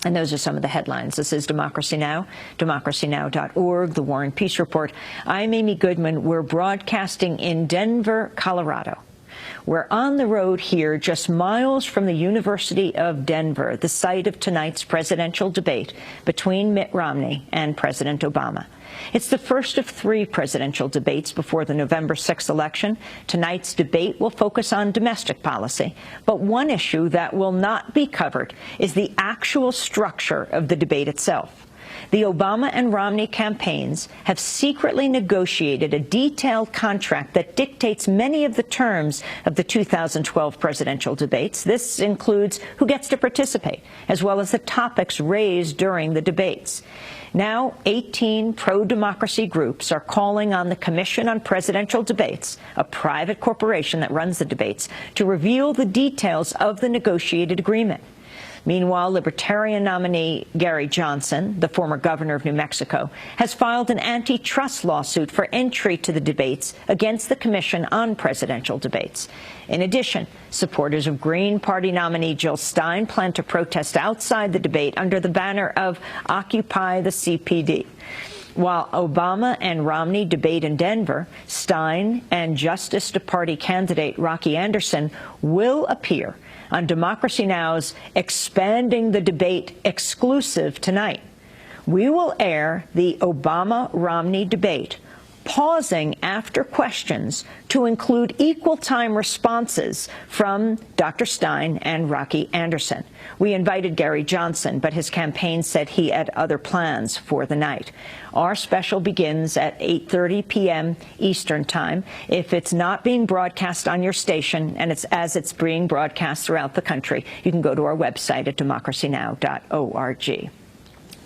And those are some of the headlines. This is Democracy Now!, democracynow.org, The War and Peace Report. I'm Amy Goodman. We're broadcasting in Denver, Colorado. We're on the road here just miles from the University of Denver, the site of tonight's presidential debate between Mitt Romney and President Obama. It's the first of 3 presidential debates before the November 6th election. Tonight's debate will focus on domestic policy, but one issue that will not be covered is the actual structure of the debate itself. The Obama and Romney campaigns have secretly negotiated a detailed contract that dictates many of the terms of the 2012 presidential debates. This includes who gets to participate, as well as the topics raised during the debates. Now, 18 pro-democracy groups are calling on the Commission on Presidential Debates, a private corporation that runs the debates, to reveal the details of the negotiated agreement. Meanwhile, Libertarian nominee Gary Johnson, the former governor of New Mexico, has filed an antitrust lawsuit for entry to the debates against the Commission on Presidential Debates. In addition, supporters of Green Party nominee Jill Stein plan to protest outside the debate under the banner of Occupy the CPD. While Obama and Romney debate in Denver, Stein and Justice Party candidate Rocky Anderson will appear on Democracy Now!'s Expanding the Debate exclusive tonight. We will air the Obama-Romney debate, pausing after questions to include equal time responses from Dr. Stein and Rocky Anderson. We invited Gary Johnson, but his campaign said he had other plans for the night. Our special begins at 8:30 p.m. Eastern Time. If it's not being broadcast on your station, and as it's being broadcast throughout the country, you can go to our website at democracynow.org.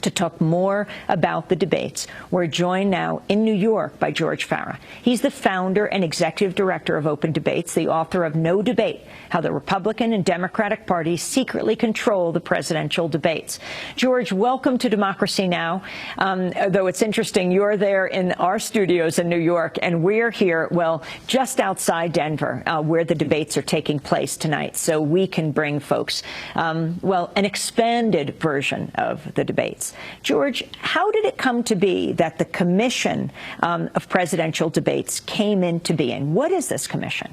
To talk more about the debates, we're joined now in New York by George Farah. He's the founder and executive director of Open Debates, the author of No Debate: How the Republican and Democratic Parties Secretly Control the Presidential Debates. George, welcome to Democracy Now! Though it's interesting, you're there in our studios in New York, and we're here, well, just outside Denver, where the debates are taking place tonight, so we can bring folks, well, an expanded version of the debates. George, how did it come to be that the Commission of Presidential Debates came into being? What is this commission?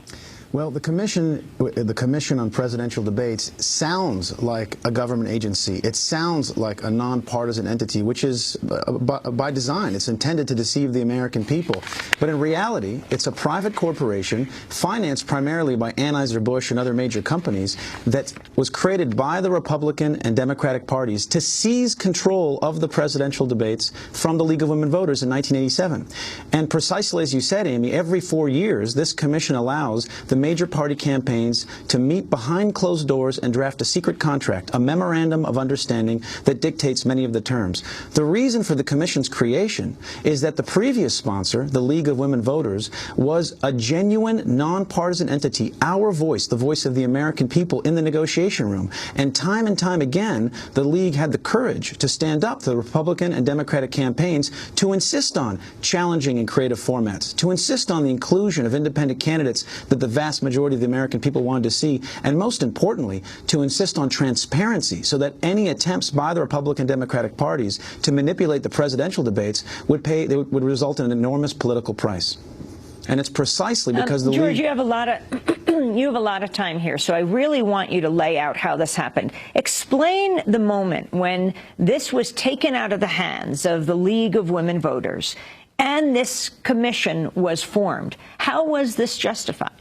Well, the Commission on Presidential Debates sounds like a government agency. It sounds like a nonpartisan entity, which is by design. It's intended to deceive the American people. But in reality, it's a private corporation financed primarily by Anheuser-Busch and other major companies that was created by the Republican and Democratic parties to seize control of the presidential debates from the League of Women Voters in 1987. And precisely as you said, Amy, every 4 years, this commission allows the major party campaigns to meet behind closed doors and draft a secret contract, a memorandum of understanding that dictates many of the terms. The reason for the commission's creation is that the previous sponsor, the League of Women Voters, was a genuine nonpartisan entity, our voice, the voice of the American people in the negotiation room. And time again, the League had the courage to stand up to the Republican and Democratic campaigns to insist on challenging and creative formats, to insist on the inclusion of independent candidates that the vast majority of the American people wanted to see, and most importantly, to insist on transparency so that any attempts by the Republican and Democratic parties to manipulate the presidential debates would result in an enormous political price. And it's precisely because the George, League... you have a lot of time here, so I really want you to lay out how this happened. Explain the moment when this was taken out of the hands of the League of Women Voters and this commission was formed. How was this justified?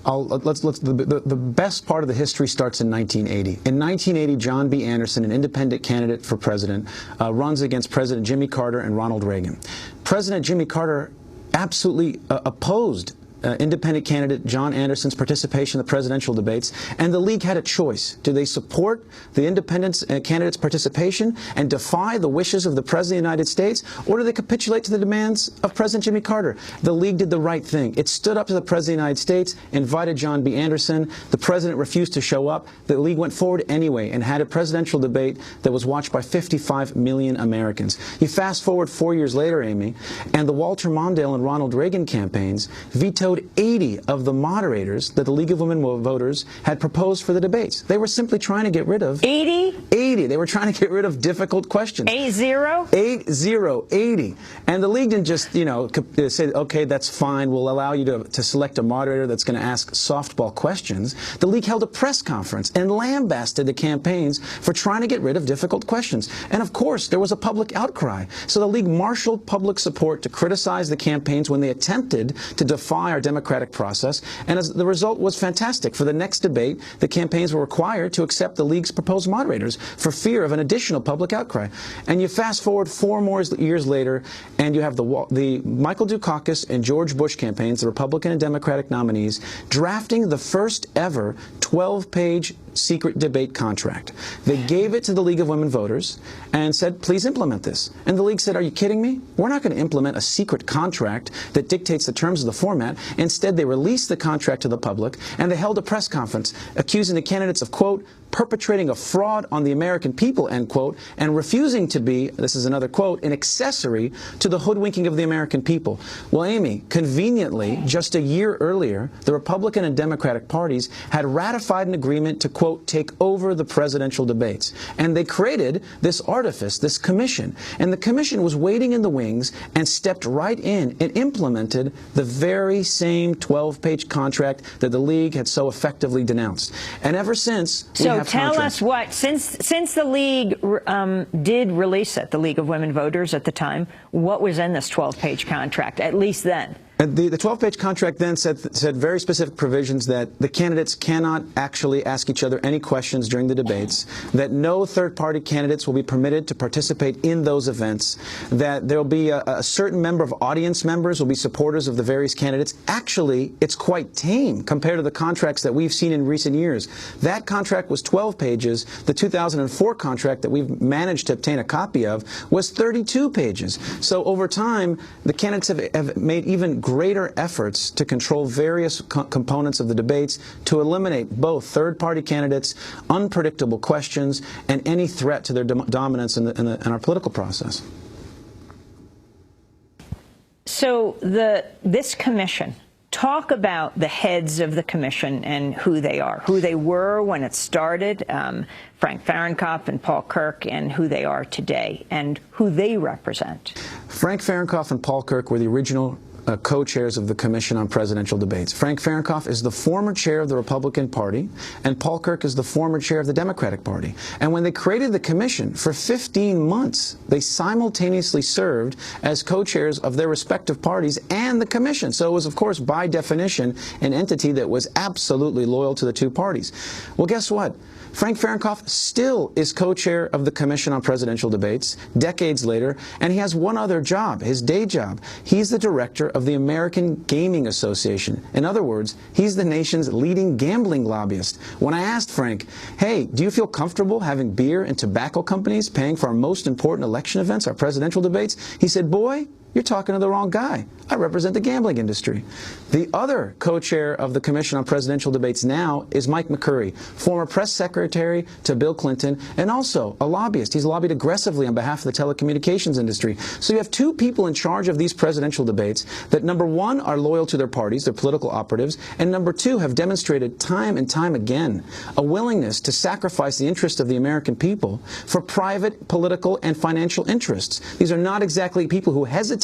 The best part of the history starts in 1980. In 1980, John B. Anderson, an independent candidate for president, runs against President Jimmy Carter and Ronald Reagan. President Jimmy Carter absolutely opposed independent candidate John Anderson's participation in the presidential debates, and the League had a choice. Do they support the independent candidate's participation and defy the wishes of the President of the United States, or do they capitulate to the demands of President Jimmy Carter? The League did the right thing. It stood up to the President of the United States, invited John B. Anderson. The President refused to show up. The League went forward anyway and had a presidential debate that was watched by 55 million Americans. You fast forward 4 years later, Amy, and the Walter Mondale and Ronald Reagan campaigns vetoed showed 80 of the moderators that the League of Women Voters had proposed for the debates. They were simply trying to get rid of 80? 80. They were trying to get rid of difficult questions. 80? 80. And the League didn't just, you know, say, okay, that's fine, we'll allow you to select a moderator that's going to ask softball questions. The League held a press conference and lambasted the campaigns for trying to get rid of difficult questions. And of course, there was a public outcry. So the League marshaled public support to criticize the campaigns when they attempted to defy our democratic process. And as the result was fantastic. For the next debate, the campaigns were required to accept the League's proposed moderators for fear of an additional public outcry. And you fast forward 4 more years later, and you have the Michael Dukakis and George Bush campaigns, the Republican and Democratic nominees, drafting the first ever 12-page secret debate contract. They gave it to the League of Women Voters and said, please implement this. And the League said, are you kidding me? We're not going to implement a secret contract that dictates the terms of the format. Instead, they released the contract to the public, and they held a press conference accusing the candidates of, quote, perpetrating a fraud on the American people, end quote, and refusing to be, this is another quote, an accessory to the hoodwinking of the American people. Well, Amy, conveniently, just a year earlier, the Republican and Democratic parties had ratified an agreement to, quote, take over the presidential debates. And they created this artifice, this commission. And the commission was waiting in the wings and stepped right in and implemented the very same 12-page contract that the League had so effectively denounced. And ever since, so tell us what, since the League did release it, the League of Women Voters at the time, what was in this 12-page contract, at least then? And the 12-page contract then said very specific provisions that the candidates cannot actually ask each other any questions during the debates, that no third-party candidates will be permitted to participate in those events, that there will be a certain number of audience members will be supporters of the various candidates. Actually, it's quite tame compared to the contracts that we've seen in recent years. That contract was 12 pages. The 2004 contract that we've managed to obtain a copy of was 32 pages. So over time, the candidates have made even greater efforts to control various components of the debates to eliminate both third-party candidates, unpredictable questions, and any threat to their dominance in our political process. So this commission, talk about the heads of the commission and who they are, who they were when it started, Frank Fahrenkopf and Paul Kirk, and who they are today, and who they represent. Frank Fahrenkopf and Paul Kirk were the original co-chairs of the Commission on Presidential Debates. Frank Fahrenkopf is the former chair of the Republican Party, and Paul Kirk is the former chair of the Democratic Party. And when they created the commission, for 15 months, they simultaneously served as co-chairs of their respective parties and the commission. So it was, of course, by definition, an entity that was absolutely loyal to the two parties. Well, guess what? Frank Fahrenkopf still is co-chair of the Commission on Presidential Debates decades later, and he has one other job, his day job. He's the director of the American Gaming Association. In other words, he's the nation's leading gambling lobbyist. When I asked Frank, hey, do you feel comfortable having beer and tobacco companies paying for our most important election events, our presidential debates? He said, boy, you're talking to the wrong guy. I represent the gambling industry. The other co-chair of the Commission on Presidential Debates now is Mike McCurry, former press secretary to Bill Clinton, and also a lobbyist. He's lobbied aggressively on behalf of the telecommunications industry. So you have two people in charge of these presidential debates that, number one, are loyal to their parties, their political operatives, and number two, have demonstrated time and time again a willingness to sacrifice the interest of the American people for private, political, and financial interests. These are not exactly people who hesitate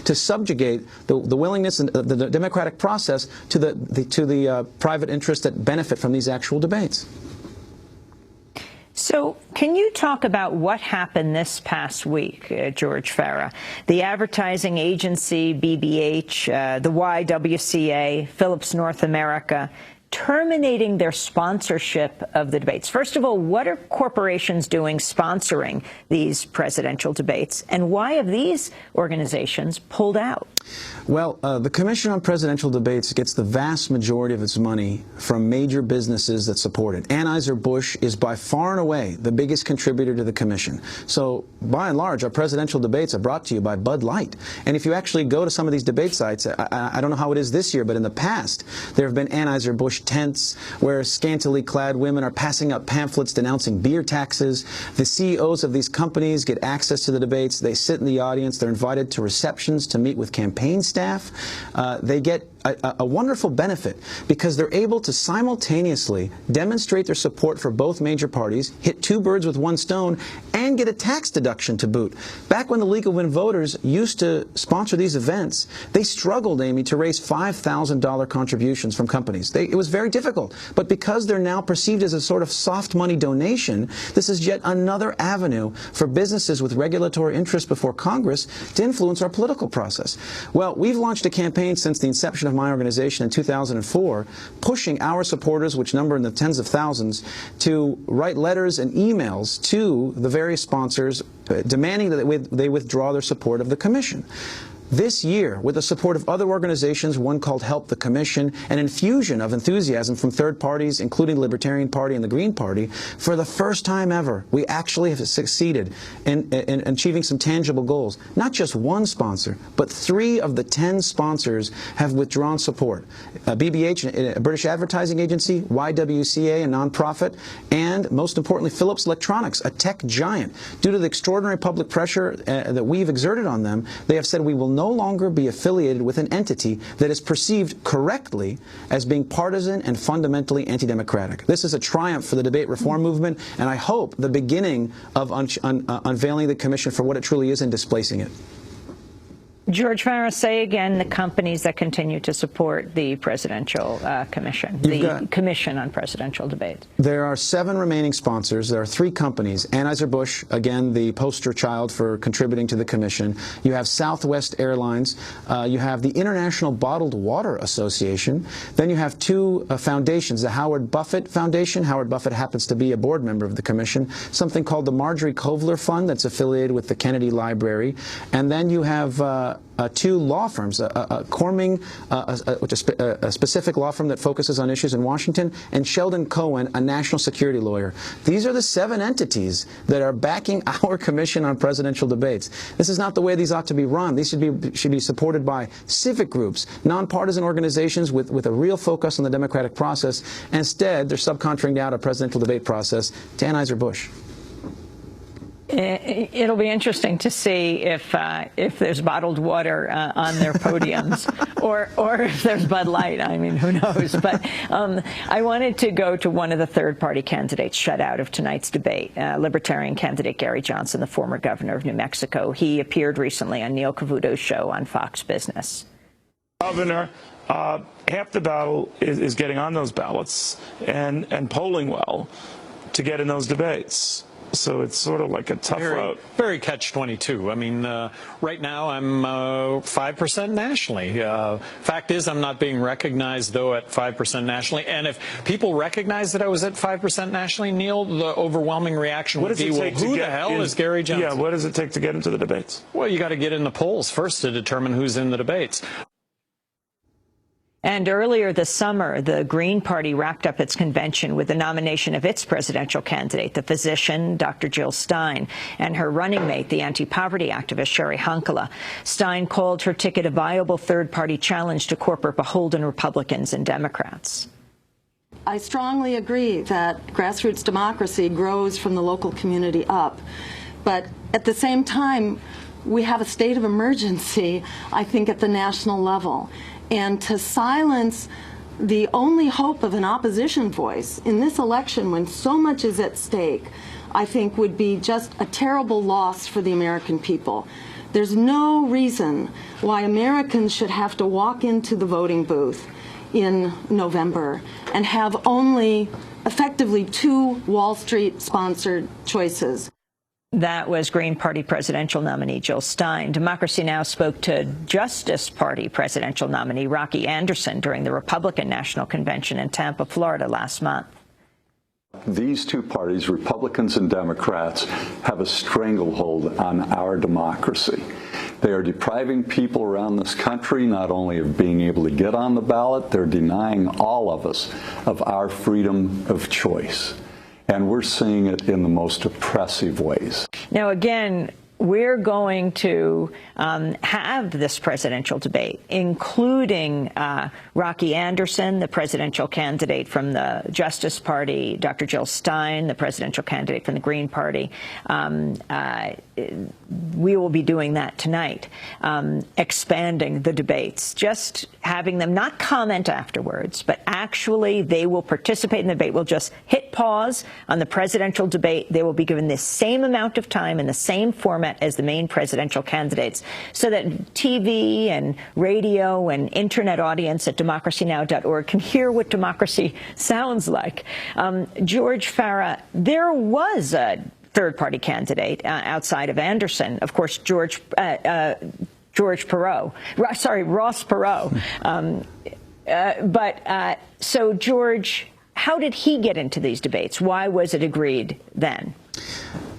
to subjugate the willingness and the democratic process to the private interests that benefit from these actual debates. So can you talk about what happened this past week, George Farah? The advertising agency BBH, the YWCA, Phillips North America, terminating their sponsorship of the debates. First of all, what are corporations doing sponsoring these presidential debates, and why have these organizations pulled out? Well, the Commission on Presidential Debates gets the vast majority of its money from major businesses that support it. Anheuser-Busch is by far and away the biggest contributor to the Commission. So, by and large, our presidential debates are brought to you by Bud Light. And if you actually go to some of these debate sites, I don't know how it is this year, but in the past, there have been Anheuser-Busch tents where scantily clad women are passing out pamphlets denouncing beer taxes. The CEOs of these companies get access to the debates. They sit in the audience. They're invited to receptions to meet with campaign staff. They get a wonderful benefit because they're able to simultaneously demonstrate their support for both major parties, hit two birds with one stone, and get a tax deduction to boot. Back when the League of Women Voters used to sponsor these events, they struggled, Amy, to raise $5,000 contributions from companies. It was very difficult. But because they're now perceived as a sort of soft money donation, this is yet another avenue for businesses with regulatory interest before Congress to influence our political process. Well, we've launched a campaign since the inception of my organization in 2004, pushing our supporters, which number in the tens of thousands, to write letters and emails to the various sponsors demanding that they withdraw their support of the commission. This year, with the support of other organizations, one called Help the Commission, an infusion of enthusiasm from third parties, including the Libertarian Party and the Green Party, for the first time ever, we actually have succeeded in achieving some tangible goals. Not just one sponsor, but 3 of the 10 sponsors have withdrawn support. BBH, a British advertising agency, YWCA, a nonprofit, and, most importantly, Philips Electronics, a tech giant. Due to the extraordinary public pressure that we've exerted on them, they have said we will no longer be affiliated with an entity that is perceived correctly as being partisan and fundamentally anti-democratic. This is a triumph for the debate reform movement, and I hope the beginning of unveiling the commission for what it truly is and displacing it. George Farah, say again the companies that continue to support the presidential commission, the Commission on Presidential Debates. There are 7 remaining sponsors. There are 3 companies. Anheuser-Busch, again, the poster child for contributing to the commission. You have Southwest Airlines. You have the International Bottled Water Association. Then you have 2 foundations, the Howard Buffett Foundation. Howard Buffett happens to be a board member of the commission. Something called the Marjorie Kovler Fund that's affiliated with the Kennedy Library. And then you have 2 law firms, Corming, which is a specific law firm that focuses on issues in Washington, and Sheldon Cohen, a national security lawyer. These are the 7 entities that are backing our Commission on Presidential Debates. This is not the way these ought to be run. These should be supported by civic groups, nonpartisan organizations with a real focus on the democratic process. Instead, they're subcontracting out a presidential debate process to Anheuser-Busch. It'll be interesting to see if there's bottled water on their podiums, or if there's Bud Light. I mean, who knows? But I wanted to go to one of the third-party candidates shut out of tonight's debate, Libertarian candidate Gary Johnson, the former governor of New Mexico. He appeared recently on Neil Cavuto's show on Fox Business. Governor, half the battle is getting on those ballots and polling well to get in those debates. So it's sort of like a tough road. Very catch-22. I mean, right now I'm 5% nationally. Fact is, I'm not being recognized, though, at 5% nationally. And if people recognize that I was at 5% nationally, Neil, the overwhelming reaction would be, well, who the hell is Gary Johnson? Yeah, what does it take to get into the debates? Well, you got to get in the polls first to determine who's in the debates. And earlier this summer, the Green Party wrapped up its convention with the nomination of its presidential candidate, the physician, Dr. Jill Stein, and her running mate, the anti-poverty activist, Sherry Hunkala. Stein called her ticket a viable third-party challenge to corporate beholden Republicans and Democrats. I strongly agree that grassroots democracy grows from the local community up. But at the same time, we have a state of emergency, I think, at the national level. And to silence the only hope of an opposition voice in this election when so much is at stake, I think would be just a terrible loss for the American people. There's no reason why Americans should have to walk into the voting booth in November and have only effectively 2 Wall Street-sponsored choices. That was Green Party presidential nominee Jill Stein. Democracy Now! Spoke to Justice Party presidential nominee Rocky Anderson during the Republican National Convention in Tampa, Florida last month. These 2 parties, Republicans and Democrats, have a stranglehold on our democracy. They are depriving people around this country not only of being able to get on the ballot, they're denying all of us of our freedom of choice. And we're seeing it in the most oppressive ways. Now, again, we're going to have this presidential debate, including Rocky Anderson, the presidential candidate from the Justice Party, Dr. Jill Stein, the presidential candidate from the Green Party. We will be doing that tonight, expanding the debates, just having them not comment afterwards, but actually they will participate in the debate. We'll just hit pause on the presidential debate. They will be given the same amount of time in the same format as the main presidential candidates, so that TV and radio and internet audience at democracynow.org can hear what democracy sounds like. George Farah, there was a third-party candidate outside of Anderson, of course, Ross Perot. So, George, how did he get into these debates? Why was it agreed then?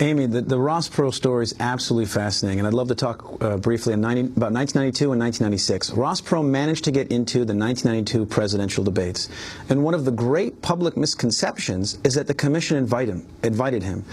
Amy, the Ross Perot story is absolutely fascinating, and I'd love to talk briefly about 1992 and 1996. Ross Perot managed to get into the 1992 presidential debates, and one of the great public misconceptions is that the commission invited him.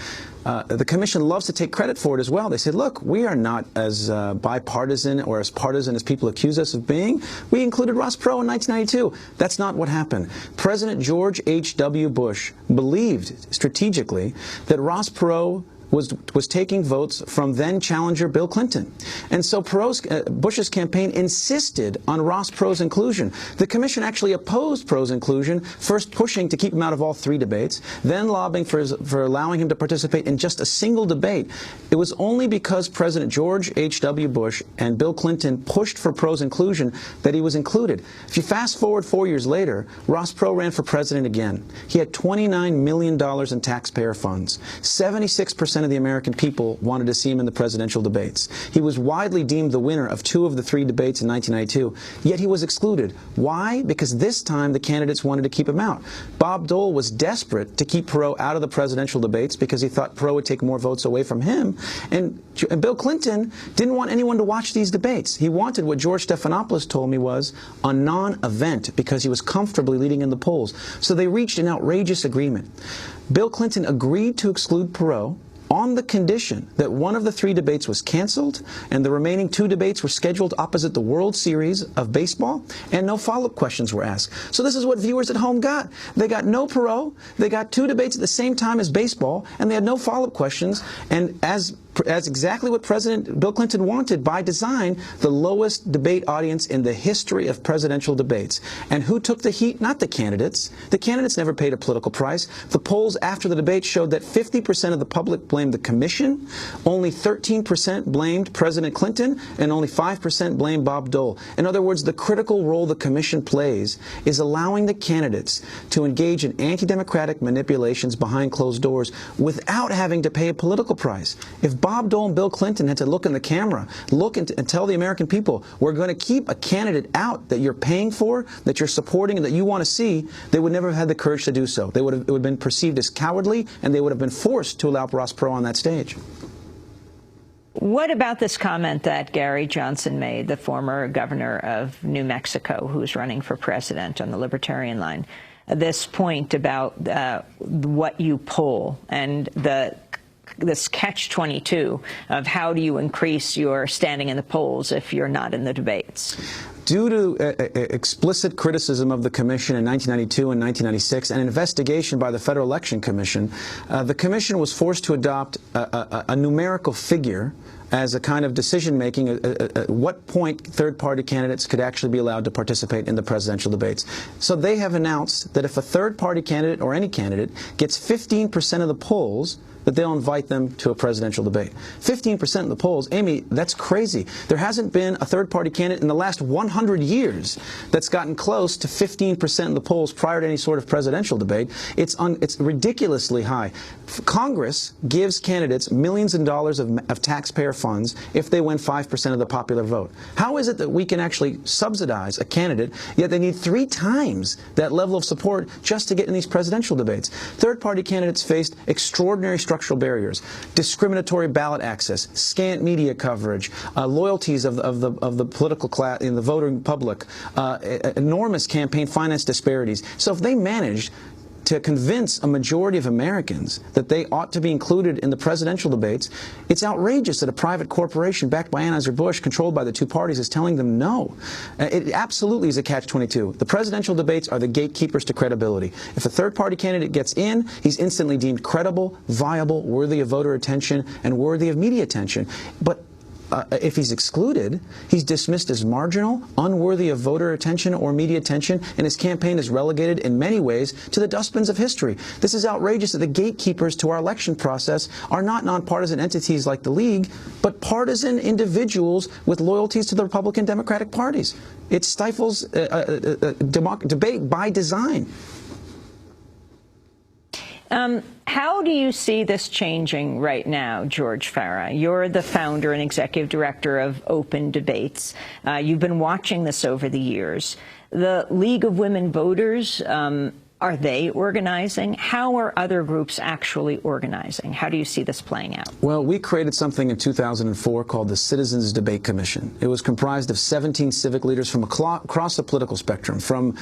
The commission loves to take credit for it as well. They said, look, we are not as bipartisan or as partisan as people accuse us of being. We included Ross Perot in 1992. That's not what happened. President George H.W. Bush believed strategically that Ross Perot was taking votes from then-challenger Bill Clinton. And so Bush's campaign insisted on Ross Perot's inclusion. The commission actually opposed Perot's inclusion, first pushing to keep him out of all three debates, then lobbying for allowing him to participate in just a single debate. It was only because President George H.W. Bush and Bill Clinton pushed for Perot's inclusion that he was included. If you fast forward 4 years later, Ross Perot ran for president again. He had $29 million in taxpayer funds. 76% of the American people wanted to see him in the presidential debates. He was widely deemed the winner of 2 of the 3 debates in 1992, yet he was excluded. Why? Because this time the candidates wanted to keep him out. Bob Dole was desperate to keep Perot out of the presidential debates because he thought Perot would take more votes away from him, and Bill Clinton didn't want anyone to watch these debates. He wanted what George Stephanopoulos told me was a non-event because he was comfortably leading in the polls. So they reached an outrageous agreement. Bill Clinton agreed to exclude Perot on the condition that one of the 3 debates was canceled and the remaining 2 debates were scheduled opposite the World Series of baseball, and no follow-up questions were asked. So this is what viewers at home got. They got no Perot, they got 2 debates at the same time as baseball, and they had no follow-up questions, and as exactly what President Bill Clinton wanted by design, the lowest debate audience in the history of presidential debates. And who took the heat? Not the candidates. The candidates never paid a political price. The polls after the debate showed that 50% of the public blamed the commission, only 13% blamed President Clinton, and only 5% blamed Bob Dole. In other words, the critical role the commission plays is allowing the candidates to engage in anti-democratic manipulations behind closed doors without having to pay a political price. If Bob Dole and Bill Clinton had to look in the camera, look and tell the American people, we're going to keep a candidate out that you're paying for, that you're supporting, and that you want to see, they would never have had the courage to do so. It would have been perceived as cowardly, and they would have been forced to allow Ross Perot on that stage. What about this comment that Gary Johnson made, the former governor of New Mexico, who's running for president on the Libertarian line? This point about what you poll and this catch-22 of how do you increase your standing in the polls if you're not in the debates? Due to explicit criticism of the commission in 1992 and 1996 and an investigation by the Federal Election Commission, the commission was forced to adopt a numerical figure as a kind of decision-making at what point third-party candidates could actually be allowed to participate in the presidential debates. So they have announced that if a third-party candidate or any candidate gets 15% of the polls, that they'll invite them to a presidential debate. 15% of the polls, Amy, that's crazy. There hasn't been a third-party candidate in the last 100 years that's gotten close to 15% of the polls prior to any sort of presidential debate. It's ridiculously high. Congress gives candidates millions of dollars of taxpayer funds if they win 5% of the popular vote. How is it that we can actually subsidize a candidate, yet they need 3 times that level of support just to get in these presidential debates? Third-party candidates faced extraordinary structural barriers, discriminatory ballot access, scant media coverage, loyalties of the political class in the voting public, enormous campaign finance disparities. So if they managed to convince a majority of Americans that they ought to be included in the presidential debates, it's outrageous that a private corporation backed by Anheuser-Busch, controlled by the two parties, is telling them no. It absolutely is a catch-22. The presidential debates are the gatekeepers to credibility. If a third-party candidate gets in, he's instantly deemed credible, viable, worthy of voter attention, and worthy of media attention. But if he's excluded, he's dismissed as marginal, unworthy of voter attention or media attention, and his campaign is relegated in many ways to the dustbins of history. This is outrageous that the gatekeepers to our election process are not nonpartisan entities like the League, but partisan individuals with loyalties to the Republican Democratic parties. It stifles debate by design. How do you see this changing right now, George Farah? You're the founder and executive director of Open Debates. You've been watching this over the years. The League of Women Voters, are they organizing? How are other groups actually organizing? How do you see this playing out? Well, we created something in 2004 called the Citizens Debate Commission. It was comprised of 17 civic leaders from across the political spectrum, from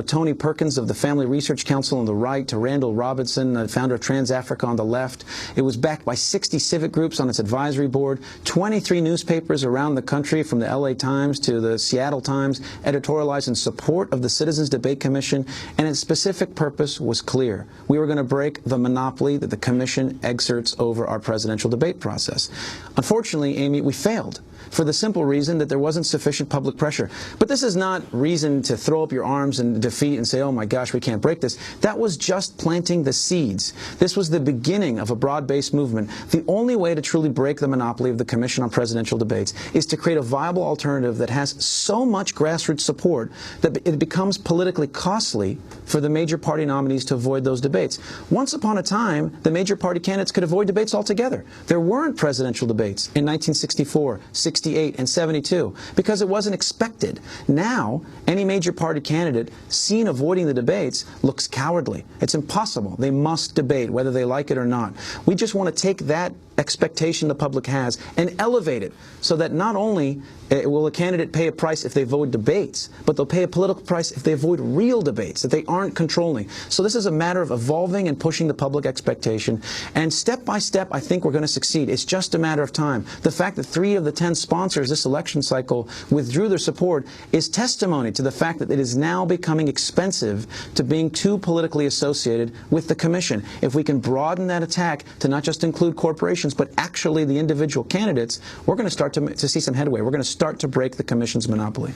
Tony Perkins of the Family Research Council on the right to Randall Robinson, founder of Trans Africa, on the left. It was backed by 60 civic groups on its advisory board, 23 newspapers around the country, from the LA Times to the Seattle Times, editorialized in support of the Citizens Debate Commission, and its specific purpose was clear. We were going to break the monopoly that the commission exerts over our presidential debate process. Unfortunately, Amy, we failed, for the simple reason that there wasn't sufficient public pressure. But this is not reason to throw up your arms in defeat and say, oh my gosh, we can't break this. That was just planting the seeds. This was the beginning of a broad-based movement. The only way to truly break the monopoly of the Commission on Presidential Debates is to create a viable alternative that has so much grassroots support that it becomes politically costly for the major party nominees to avoid those debates. Once upon a time, the major party candidates could avoid debates altogether. There weren't presidential debates in 1964, 68, and 72 because it wasn't expected. Now, any major party candidate seen avoiding the debates looks cowardly. It's impossible. They must debate, whether they like it or not. We just want to take that expectation the public has and elevate it so that not only will a candidate pay a price if they avoid debates, but they'll pay a political price if they avoid real debates that they aren't controlling. So this is a matter of evolving and pushing the public expectation. And step by step, I think we're going to succeed. It's just a matter of time. The fact that 3 of the 10 sponsors this election cycle withdrew their support is testimony to the fact that it is now becoming expensive to being too politically associated with the commission. If we can broaden that attack to not just include corporations, but actually the individual candidates, we're going to start to see some headway. We're going to start to break the commission's monopoly.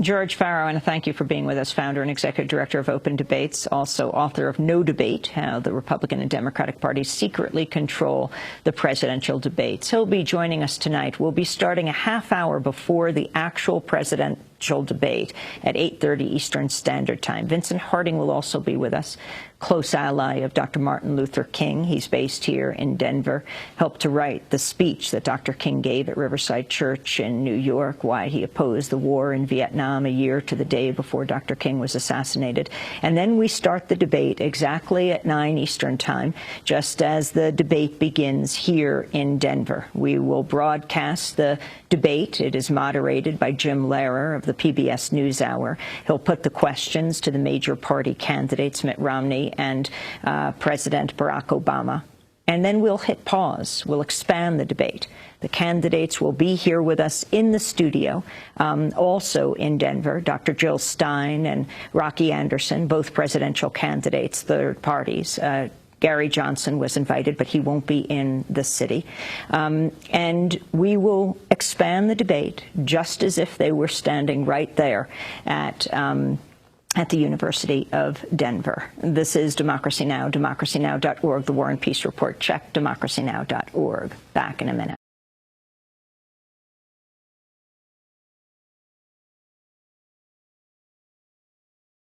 George Farah, I want to thank you for being with us, founder and executive director of Open Debates, also author of No Debate, How the Republican and Democratic Parties Secretly Control the Presidential Debates. He'll be joining us tonight. We'll be starting a half hour before the actual presidential debate at 8:30 Eastern Standard Time. Vincent Harding will also be with us, close ally of Dr. Martin Luther King. He's based here in Denver, helped to write the speech that Dr. King gave at Riverside Church in New York, why he opposed the war in Vietnam a year to the day before Dr. King was assassinated. And then we start the debate exactly at 9 Eastern Time, just as the debate begins here in Denver. We will broadcast the debate. It is moderated by Jim Lehrer of the PBS NewsHour. He'll put the questions to the major party candidates, Mitt Romney and President Barack Obama. And then we'll hit pause. We'll expand the debate. The candidates will be here with us in the studio, also in Denver, Dr. Jill Stein and Rocky Anderson, both presidential candidates, third parties. Gary Johnson was invited, but he won't be in the city. And we will expand the debate just as if they were standing right there at the University of Denver. This is Democracy Now!, democracynow.org, The War and Peace Report. Check democracynow.org. Back in a minute.